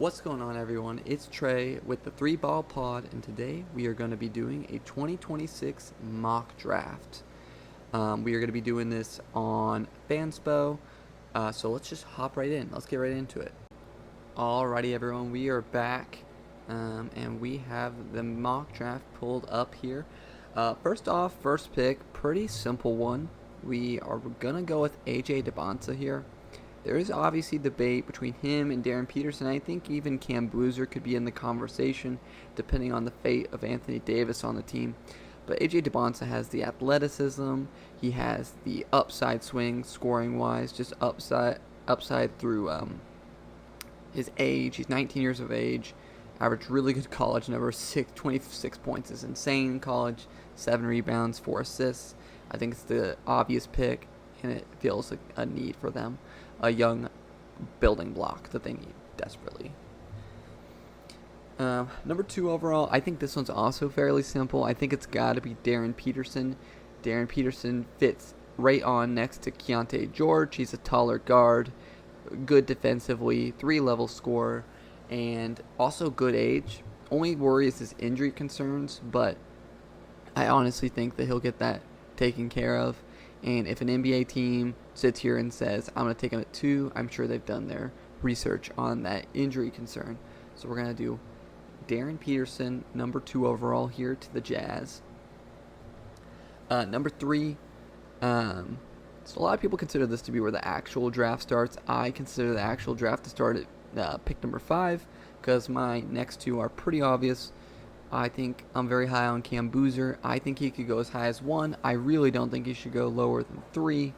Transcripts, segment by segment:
What's going on, everyone? It's Trey with the 3 Ball Pod, and today we are going to be doing a 2026 mock draft. We are going to be doing this on Fanspo, so let's just hop right in. Let's get right into it. Alrighty, everyone, we are back, and we have the mock draft pulled up here. First off, first pick, pretty simple one. We are going to go with Dybantsa here. There is obviously debate between him and Darryn Peterson. I think even Cam Boozer could be in the conversation, depending on the fate of Anthony Davis on the team. But Dybantsa has the athleticism. He has the upside swing, scoring-wise, just upside through his age. He's 19 years of age. Averaged really good college numbers. 26 points is insane in college. 7 rebounds, 4 assists. I think it's the obvious pick, and it feels like a need for them. A young building block that they need desperately. Number 2 overall, I think this one's also fairly simple. I think it's got to be Darryn Peterson. Darryn Peterson fits right on next to Keontae George. He's a taller guard, good defensively, 3-level scorer, and also good age. Only worry is his injury concerns, but I honestly think that he'll get that taken care of. And if an NBA team sits here and says, I'm going to take him at 2, I'm sure they've done their research on that injury concern. So we're going to do Darryn Peterson, number 2 overall here to the Jazz. Number 3, so a lot of people consider this to be where the actual draft starts. I consider the actual draft to start at pick number 5 because my next 2 are pretty obvious. I think I'm very high on Cam Boozer. I think he could go as high as 1. I really don't think he should go lower than 3.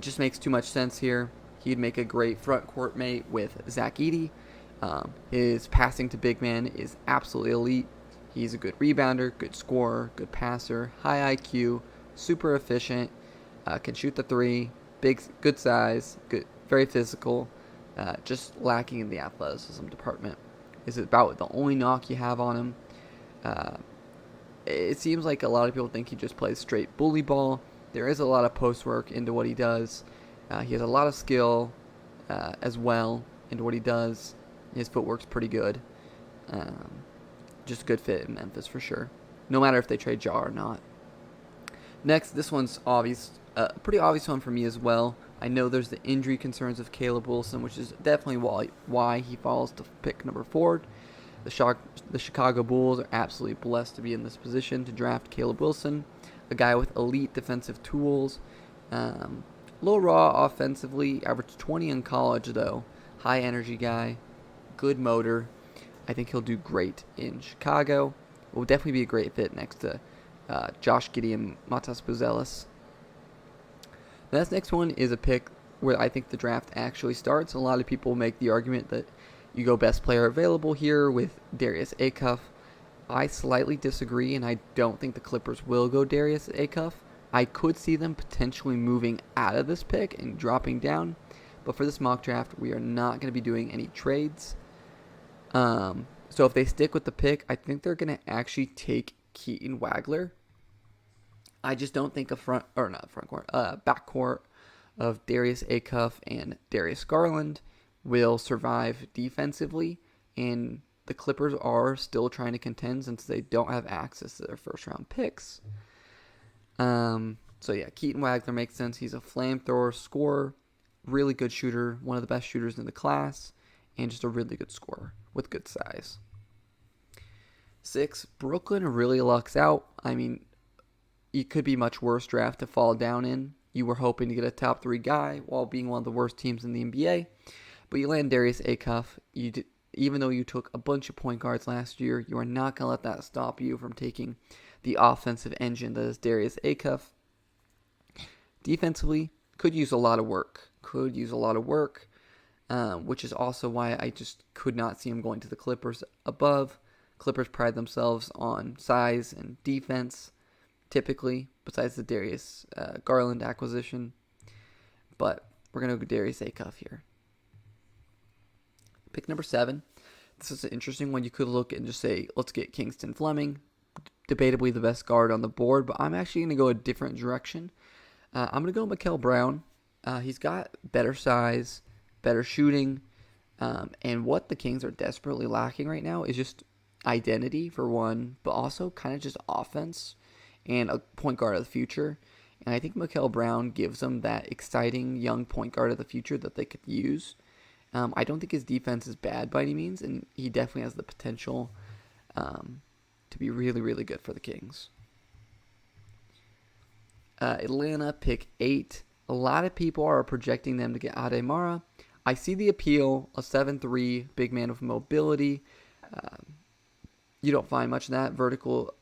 Just makes too much sense here. He'd make a great front court mate with Zach Edey. His passing to big man is absolutely elite. He's a good rebounder, good scorer, good passer, high IQ, super efficient, can shoot the 3, good size, good, very physical, just lacking in the athleticism department. Is about the only knock you have on him. It seems like a lot of people think he just plays straight bully ball. There is a lot of post work into what he does. He has a lot of skill as well into what he does. His footwork's pretty good. Just a good fit in Memphis for sure. No matter if they trade Ja or not. Next, this one's obvious. Pretty obvious one for me as well. I know there's the injury concerns of Caleb Wilson, which is definitely why he falls to pick number 4. The Chicago Bulls are absolutely blessed to be in this position to draft Caleb Wilson, a guy with elite defensive tools. Low raw offensively, averaged 20 in college though. High energy guy, good motor. I think he'll do great in Chicago. Will definitely be a great fit next to Josh Giddey and Matas Buzelis. The next one is a pick where I think the draft actually starts. A lot of people make the argument that you go best player available here with Darius Acuff. I slightly disagree, and I don't think the Clippers will go Darius Acuff. I could see them potentially moving out of this pick and dropping down, but for this mock draft, we are not going to be doing any trades. So if they stick with the pick, I think they're going to actually take Keaton Wagler. I just don't think a backcourt of Darius Acuff and Darius Garland will survive defensively, and the Clippers are still trying to contend since they don't have access to their first-round picks. So yeah, Keaton Wagler makes sense. He's a flamethrower scorer, really good shooter, one of the best shooters in the class, and just a really good scorer with good size. 6, Brooklyn really lucks out. I mean, it could be much worse draft to fall down in. You were hoping to get a top 3 guy while being one of the worst teams in the NBA, but you land Darius Acuff. Even though you took a bunch of point guards last year, you are not going to let that stop you from taking the offensive engine that is Darius Acuff. Defensively, could use a lot of work, which is also why I just could not see him going to the Clippers above. Clippers pride themselves on size and defense, typically, besides the Darius Garland acquisition. But we're going to go Darius Acuff here. Pick number 7. This is an interesting one. You could look and just say, let's get Kingston Fleming. Debatably the best guard on the board, but I'm actually going to go a different direction. I'm going to go Mikal Brown. He's got better size, better shooting. And what the Kings are desperately lacking right now is just identity, for one, but also kind of just offense and a point guard of the future. And I think Mikael Brown gives them that exciting young point guard of the future that they could use. I don't think his defense is bad by any means, and he definitely has the potential to be really, really good for the Kings. Atlanta, pick 8. A lot of people are projecting them to get Aday. I see the appeal, a 7'3", big man with mobility. You don't find much of that. Vertical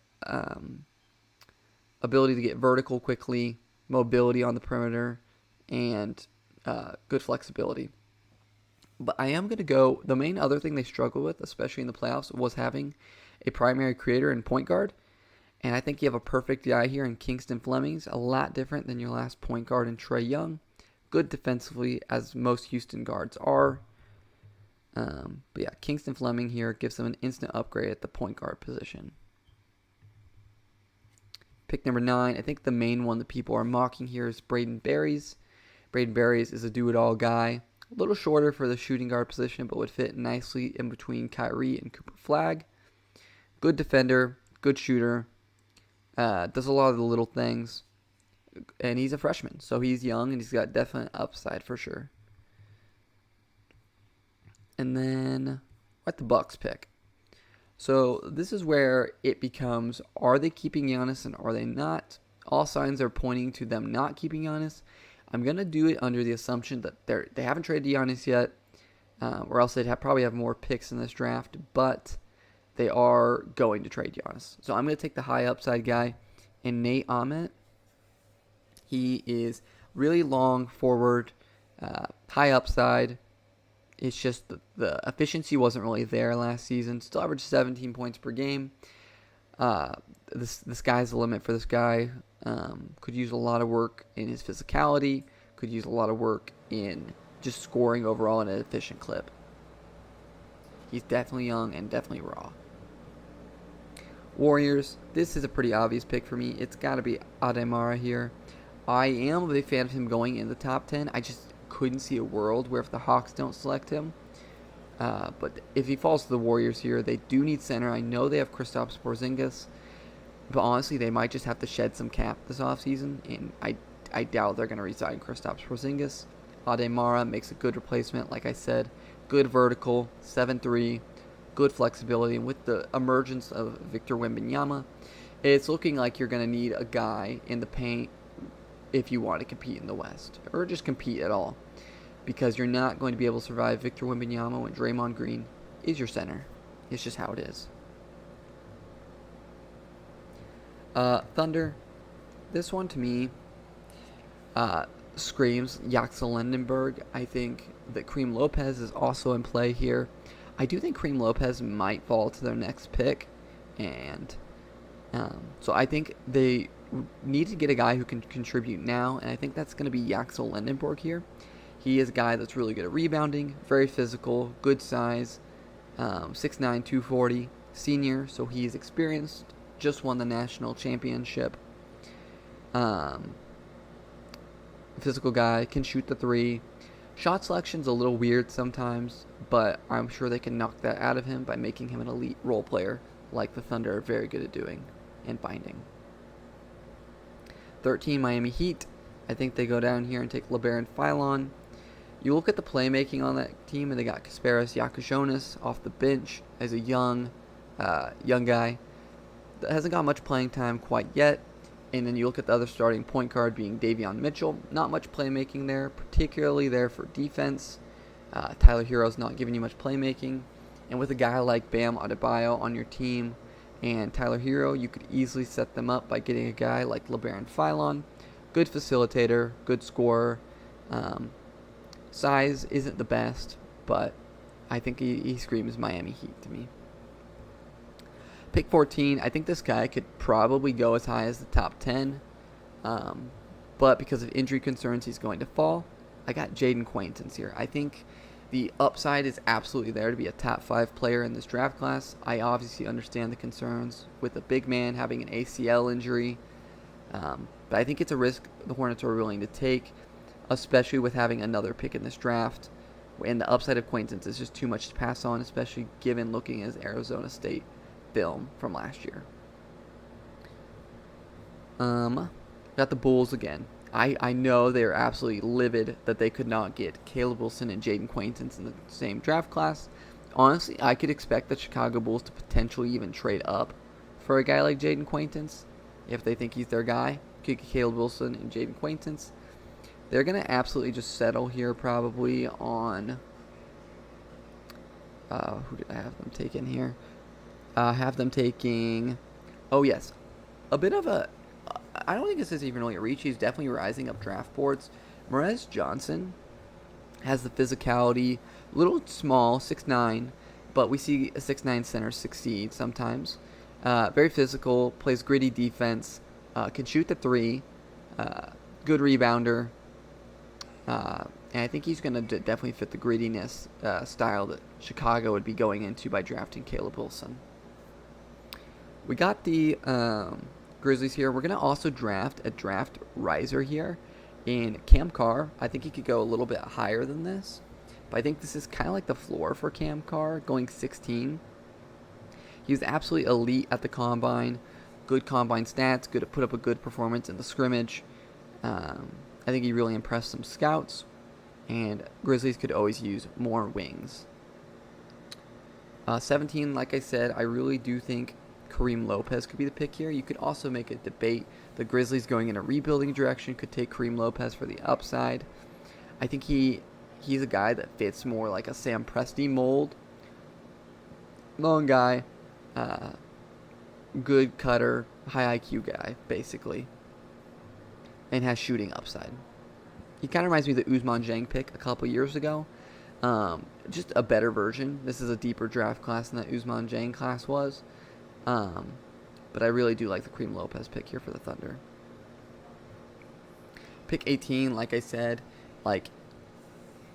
ability to get vertical quickly, mobility on the perimeter, and good flexibility. But I am going to go, the main other thing they struggled with, especially in the playoffs, was having a primary creator and point guard. And I think you have a perfect guy here in Kingston Fleming's, a lot different than your last point guard in Trey Young. Good defensively, as most Houston guards are. But yeah, Kingston Fleming here gives them an instant upgrade at the point guard position. Pick number 9, I think the main one that people are mocking here is Braden Berries. Braden Berries is a do-it-all guy. A little shorter for the shooting guard position, but would fit nicely in between Kyrie and Cooper Flagg. Good defender, good shooter. Does a lot of the little things. And he's a freshman, so he's young and he's got definite upside for sure. And then at the Bucks pick. So this is where it becomes, are they keeping Giannis and are they not? All signs are pointing to them not keeping Giannis. I'm going to do it under the assumption that they haven't traded Giannis yet, or else they'd probably have more picks in this draft, but they are going to trade Giannis. So I'm going to take the high upside guy, and Nate Ahmet. He is really long forward, high upside. It's just the efficiency wasn't really there last season. Still averaged 17 points per game. The sky's the limit for this guy. Could use a lot of work in his physicality. Could use a lot of work in just scoring overall in an efficient clip. He's definitely young and definitely raw. Warriors, this is a pretty obvious pick for me. It's got to be Aday here. I am a big fan of him going in the top 10. I just couldn't see a world where if the Hawks don't select him. But if he falls to the Warriors here, they do need center. I know they have Kristaps Porzingis, but honestly, they might just have to shed some cap this offseason, and I doubt they're going to resign Kristaps Porzingis. Aday makes a good replacement, like I said. Good vertical, 7'3", good flexibility, and with the emergence of Victor Wembanyama, it's looking like you're going to need a guy in the paint if you want to compete in the West, or just compete at all, because you're not going to be able to survive Victor Wembanyama when Draymond Green is your center. It's just how it is. Thunder, this one to me screams Yaxel Lendenberg. I think that Kareem Lopez is also in play here. I do think Kareem Lopez might fall to their next pick, and so I think they need to get a guy who can contribute now, and I think that's going to be Yaxel Lendenberg here. He is a guy that's really good at rebounding, very physical, good size, 6'9", 240, senior, so he is experienced, just won the national championship. Physical guy, can shoot the three. Shot selection's a little weird sometimes, but I'm sure they can knock that out of him by making him an elite role player, like the Thunder are very good at doing and finding. 13, Miami Heat. I think they go down here and take LeBaron Philon. You look at the playmaking on that team, and they got Kasparas Yakushonis off the bench as a young guy that hasn't got much playing time quite yet. And then you look at the other starting point guard being Davion Mitchell. Not much playmaking there, particularly there for defense. Tyler Hero's not giving you much playmaking. And with a guy like Bam Adebayo on your team and Tyler Hero, you could easily set them up by getting a guy like LeBaron Philon. Good facilitator, good scorer. Size isn't the best, but I think he screams Miami Heat to me. Pick 14, I think this guy could probably go as high as the top 10, but because of injury concerns, he's going to fall. I got Jaden Quaintance here. I think the upside is absolutely there to be a top 5 player in this draft class. I obviously understand the concerns with a big man having an ACL injury, but I think it's a risk the Hornets are willing to take, especially with having another pick in this draft. And the upside of Quaintance is just too much to pass on, especially given looking at his Arizona State film from last year. Got the Bulls again. I know they're absolutely livid that they could not get Caleb Wilson and Jaden Quaintance in the same draft class. Honestly, I could expect the Chicago Bulls to potentially even trade up for a guy like Jaden Quaintance if they think he's their guy. Could get Caleb Wilson and Jaden Quaintance. They're going to absolutely just settle here probably on... who did I have them taking here? Have them taking... Oh, yes. A bit of a... I don't think this is even really a reach. He's definitely rising up draft boards. Morez Johnson has the physicality. A little small, 6'9", but we see a 6'9" center succeed sometimes. Very physical, plays gritty defense, can shoot the three, good rebounder. And I think he's going to definitely fit the grittiness style that Chicago would be going into by drafting Caleb Wilson. We got the Grizzlies here. We're going to also draft a draft riser here in Cam Carr. I think he could go a little bit higher than this, but I think this is kind of like the floor for Cam Carr, going 16. He was absolutely elite at the Combine. Good Combine stats, good to put up a good performance in the scrimmage. I think he really impressed some scouts, and Grizzlies could always use more wings. 17, like I said, I really do think Kareem Lopez could be the pick here. You could also make a debate. The Grizzlies going in a rebuilding direction could take Kareem Lopez for the upside. I think he's a guy that fits more like a Sam Presti mold. Long guy, good cutter, high IQ guy, basically. And has shooting upside. He kind of reminds me of the Ousmane Dieng pick a couple years ago. Just a better version. This is a deeper draft class than that Ousmane Dieng class was. But I really do like the Kareem Lopez pick here for the Thunder. Pick 18, like I said,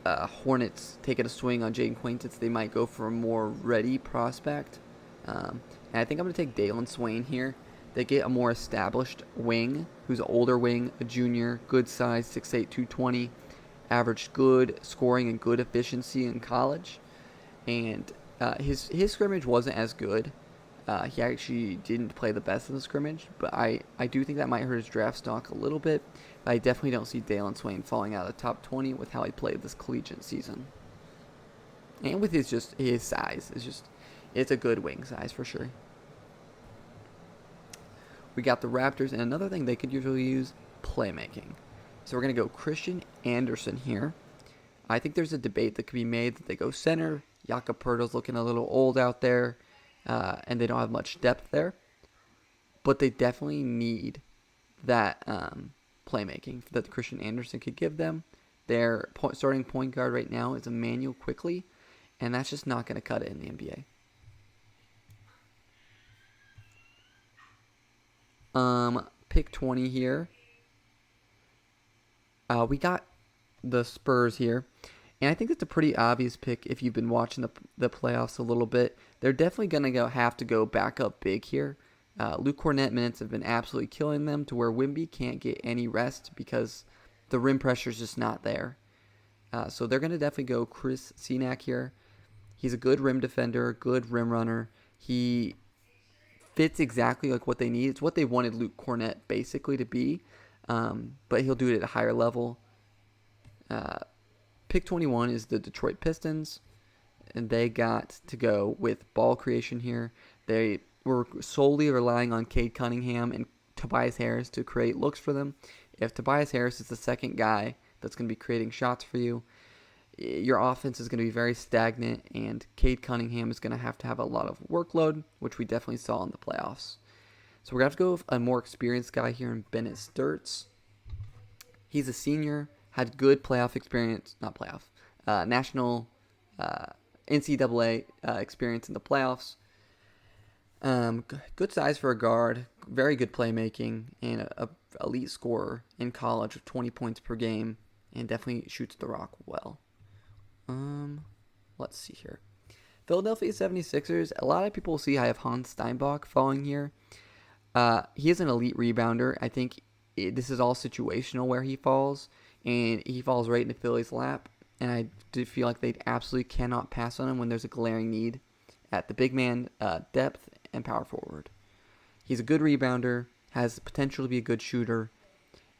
Hornets taking a swing on Jaden Quaintance. They might go for a more ready prospect. And I think I'm going to take Dalen Swain here. They get a more established wing, who's an older wing, a junior, good size, 6'8", 220, averaged good scoring and good efficiency in college. And his scrimmage wasn't as good. He actually didn't play the best in the scrimmage, but I do think that might hurt his draft stock a little bit. But I definitely don't see Dalen Swain falling out of the top 20 with how he played this collegiate season. And with his size, it's a good wing size for sure. We got the Raptors, and another thing they could usually use, playmaking. So we're going to go Christian Anderson here. I think there's a debate that could be made that they go center. Jakob Poeltl's looking a little old out there, and they don't have much depth there. But they definitely need that playmaking that Christian Anderson could give them. Their starting point guard right now is Emmanuel Quickley, and that's just not going to cut it in the NBA. Pick 20 here. We got the Spurs here. And I think that's a pretty obvious pick if you've been watching the playoffs a little bit. They're definitely going to have to go back up big here. Luke Kornet minutes have been absolutely killing them to where Wemby can't get any rest because the rim pressure is just not there. So they're going to definitely go Chris Senak here. He's a good rim defender, good rim runner. He fits exactly like what they need. It's what they wanted Luke Kornet basically to be, but he'll do it at a higher level. Pick 21 is the Detroit Pistons, and they got to go with ball creation here. They were solely relying on Cade Cunningham and Tobias Harris to create looks for them. If Tobias Harris is the second guy that's going to be creating shots for you, your offense is going to be very stagnant, and Cade Cunningham is going to have a lot of workload, which we definitely saw in the playoffs. So we're going to have to go with a more experienced guy here in Bennett Sturts. He's a senior, had good playoff experience, national NCAA experience in the playoffs. Good size for a guard, very good playmaking, and a elite scorer in college with 20 points per game, and definitely shoots the rock well. Let's see here. Philadelphia 76ers, a lot of people see I have Hans Steinbach falling here. He is an elite rebounder. I think this is all situational where he falls, and he falls right into Philly's lap. and I do feel like they absolutely cannot pass on him when there's a glaring need at the big man, depth, and power forward. He's a good rebounder, has the potential to be a good shooter,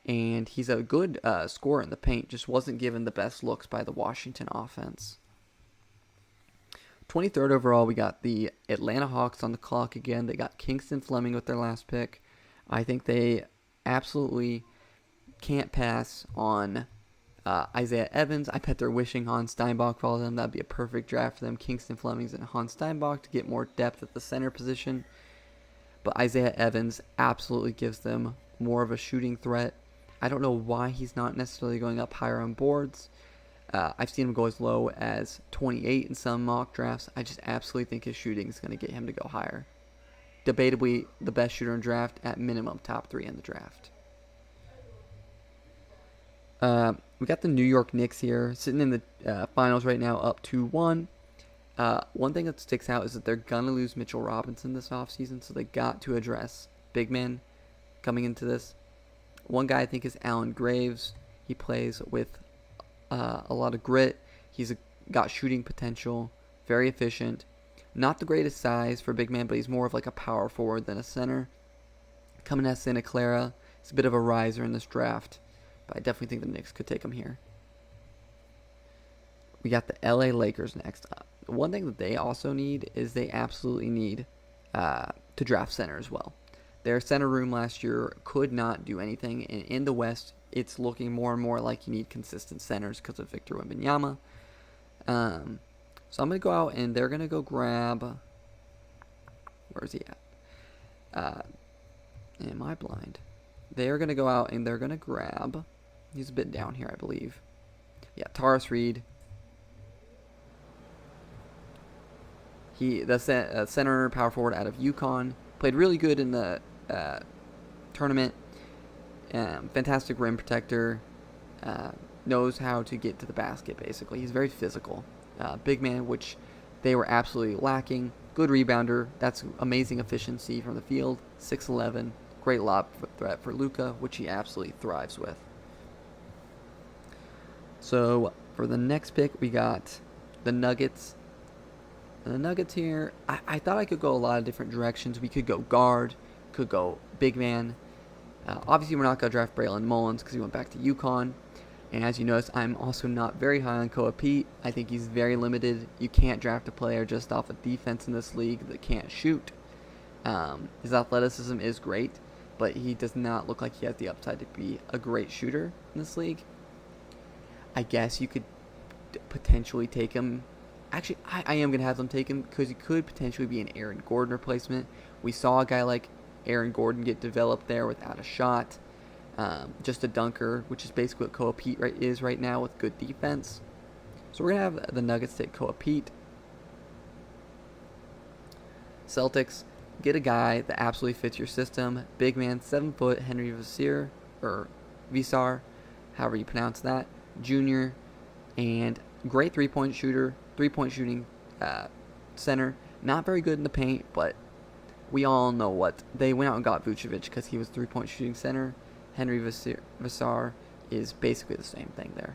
and he's a good scorer in the paint, just wasn't given the best looks by the Washington offense. 23rd overall, we got the Atlanta Hawks on the clock again. They got Kingston Fleming with their last pick. I think they absolutely can't pass on Isaiah Evans. I bet they're wishing Hans Steinbach for all of them. That'd be a perfect draft for them. Kingston Flemings and Hans Steinbach to get more depth at the center position. But Isaiah Evans absolutely gives them more of a shooting threat. I don't know why he's not necessarily going up higher on boards. I've seen him go as low as 28 in some mock drafts. I just absolutely think his shooting is going to get him to go higher. Debatably the best shooter in draft, at minimum top 3 in the draft. We got the New York Knicks here, sitting in the finals right now, up 2-1. One thing that sticks out is that they're going to lose Mitchell Robinson this offseason, so they got to address big men coming into this. One guy I think is Allen Graves. He plays with a lot of grit. He's got shooting potential, very efficient. Not the greatest size for a big man, but he's more of like a power forward than a center. Coming at Santa Clara, he's a bit of a riser in this draft, but I definitely think the Knicks could take him here. We got the LA Lakers next up. One thing that they also need is they absolutely need to draft center as well. Their center room last year could not do anything, and in the West, it's looking more and more like you need consistent centers because of Victor Wembanyama. So I'm going to go out, and they're going to go grab... Where is he at? Am I blind? They're going to go out, and they're going to grab... He's a bit down here, I believe. Yeah, Taurus Reed. The center power forward out of UConn. Played really good in the tournament. Fantastic rim protector. Knows how to get to the basket, basically. He's very physical. Big man, which they were absolutely lacking. Good rebounder. That's amazing efficiency from the field. 6'11". Great lob threat for Luka, which he absolutely thrives with. So for the next pick, we got the Nuggets. And the Nuggets here, I thought I could go a lot of different directions. We could go guard, could go big man. Obviously, we're not going to draft Braylon Mullins because he went back to UConn. And as you notice, I'm also not very high on Koa Pete. I think he's very limited. You can't draft a player just off of defense in this league that can't shoot. His athleticism is great, but he does not look like he has the upside to be a great shooter in this league. I guess you could potentially take him. Actually, I am going to have them take him because he could potentially be an Aaron Gordon replacement. We saw a guy like Aaron Gordon get developed there without a shot. Just a dunker, which is basically what Koa Pete is right now with good defense. So we're going to have the Nuggets take Koa Pete. Celtics, get a guy that absolutely fits your system. Big man, 7 foot, Henry Visar, however you pronounce that, junior, and great three-point shooting center. Not very good in the paint, but we all know what. They went out and got Vucevic because he was three-point shooting center. Henry Visar is basically the same thing there.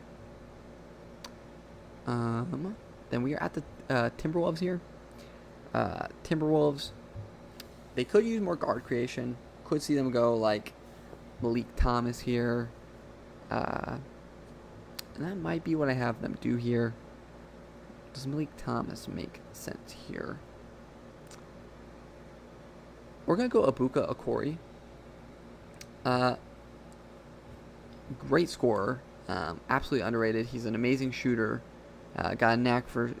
Then we are at the Timberwolves here. Timberwolves, they could use more guard creation. Could see them go like Malik Thomas here. And that might be what I have them do here. Does Malik Thomas make sense here? We're going to go Ibuka Okori. Great scorer. Absolutely underrated. He's an amazing shooter. Got a knack for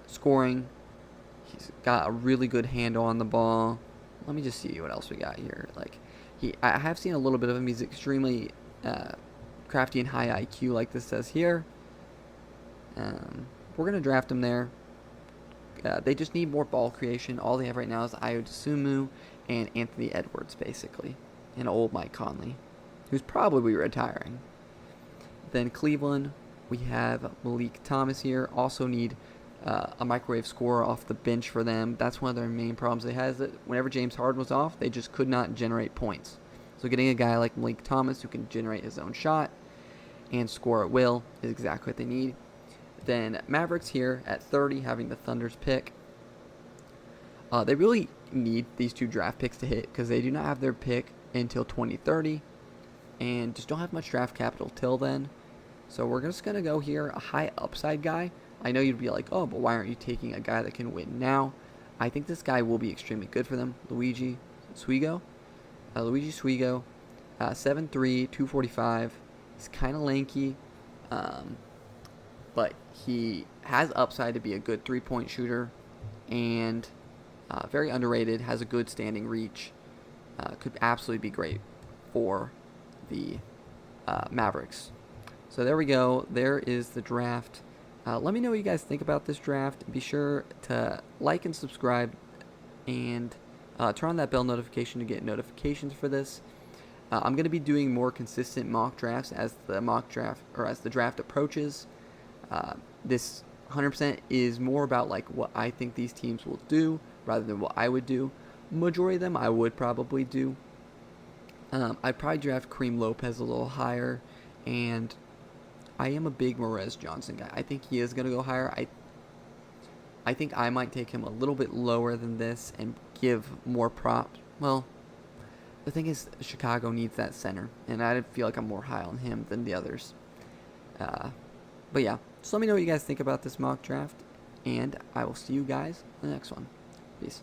scoring. He's got a really good handle on the ball. Let me just see what else we got here. I have seen a little bit of him. He's extremely crafty and high IQ, like this says here. We're going to draft him there. They just need more ball creation. All they have right now is Ayo Dosunmu and Anthony Edwards, basically. And old Mike Conley, who's probably retiring. Then Cleveland, we have Malik Thomas here. Also need a microwave scorer off the bench for them. That's one of their main problems they had, is that whenever James Harden was off, they just could not generate points. So getting a guy like Malik Thomas who can generate his own shot and score at will is exactly what they need. Then Mavericks here at 30, having the Thunder's pick. They really need these 2 draft picks to hit because they do not have their pick until 2030 and just don't have much draft capital till then. So we're just going to go here, a high upside guy. I know you'd be like, oh, but why aren't you taking a guy that can win now? I think this guy will be extremely good for them. Luigi Swigo. 7'3", 245. He's kind of lanky, but he has upside to be a good 3-point shooter and very underrated, has a good standing reach. Could absolutely be great for the Mavericks. So there we go. There is the draft. Let me know what you guys think about this draft. Be sure to like and subscribe and turn on that bell notification to get notifications for this. I'm going to be doing more consistent mock drafts as the draft approaches. This 100% is more about like what I think these teams will do rather than what I would do. Majority of them I would probably do. I'd probably draft Kareem Lopez a little higher, and I am a big Morez Johnson guy. I think he is going to go higher. I think I might take him a little bit lower than this and give more props. Well, the thing is, Chicago needs that center, and I feel like I'm more high on him than the others. But yeah, just let me know what you guys think about this mock draft, and I will see you guys in the next one. Peace.